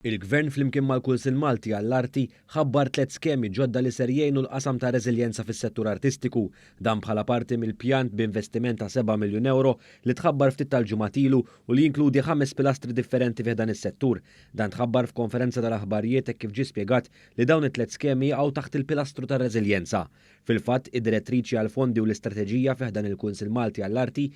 Il-Gvern flimkien mal-Kunsill Malti għall-Arti ħabbar 3 skemi ġodda li ser jgħinu l-qasam tar-reżiljenza fis-settur artistiku, dan bħala parti mill-pjan b'investiment ta' 7 miljun euro li tħabbar ftit tal-ġimgħat ilu u li jinkludi 5 pilastri differenti fih dan is-settur. Dan tħabbar f'konferenza tal-aħbarijiet kif ġie spjegat li dawn it-3 skemi għaw taħt il-pilastru tar-reżiljenza. Fil-fatt, id-direttriċi għall-fondi u l-istrateġija fih dan il-Kunsill Malti għall-Arti,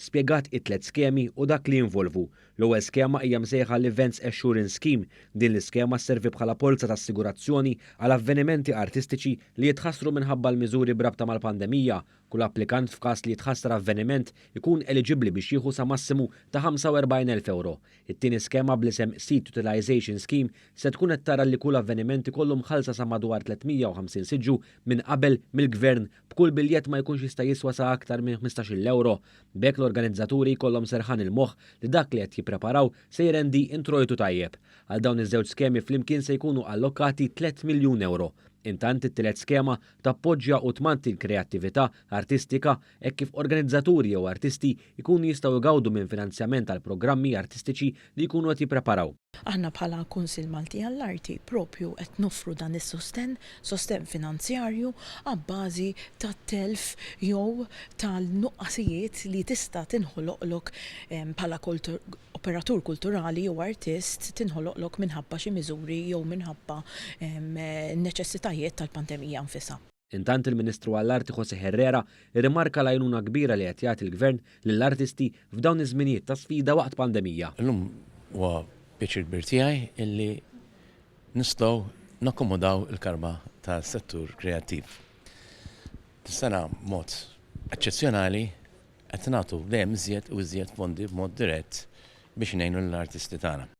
spjegat it-3 skemi u dak li jinvolvu. L-ewwel skema hija msejħa l-Events Assurance Scheme. Din l-iskema sservi bħala polza ta' assigurazzjoni għal avvenimenti artistiċi li jitħassru minħabba l-miżuri brabta mal-pandemija. Kull applikant f'każ li jitħassar avveniment ikun eligibbli biex jieħu sa massimu ta' 45,000 euro. It-tieni skema bl-isem Seat Utilization Scheme se tkun qed tara li kull avveniment ikollu mħallsa sa madwar 350 siġġu minn qabel mill-Gvern b'kull biljett ma jkunx jista' jiswa sa aktar minn 15,000 euro. B'hekk l-organizzaturi jkollhom serħan il-moħħ li dak li qed jippreparaw se jrendi introjtu tajjeb. Għal dawn iż-żewġ skemi flimkien se jkunu allokati 3 miljun euro. Intant it-tliet skema tappoġġja u tmanti l-kreattività artistika hekk kif organizzaturi jew artisti jkunu jistgħu jgawdu minn finanzjament għal programmi artistiċi li jkunu qed jippreparaw. Aħna bħala Kunsill Malti għall-Arti propju qed noffru dan is-sosten finanzjarju għabbażi tat-telf jew tal-nuqqasijiet li tista' tinħoloqlok bħala operatur kulturali jew artist tinħoloqlok minħabba xi miżuri jew minħabba neċessitajiet tal-pandemija nfisha. Intant il-Ministru għall-Arti José Herrera irrimarka l-għajnuna kbira li qed jagħti l-Gvern lill-artisti f'dawn iż-żminijiet ta' sfida waqt pandemija. Illum huwa pjaċir kbir tiegħi illi nistgħu nakkomodaw il-karba tas-settur kreattiv. Tis-sena mod eċċezzjonali qed nagħtu dejjem iżjed u iżjed fondi b'mod dirett biex ngħinu l-artisti tagħna.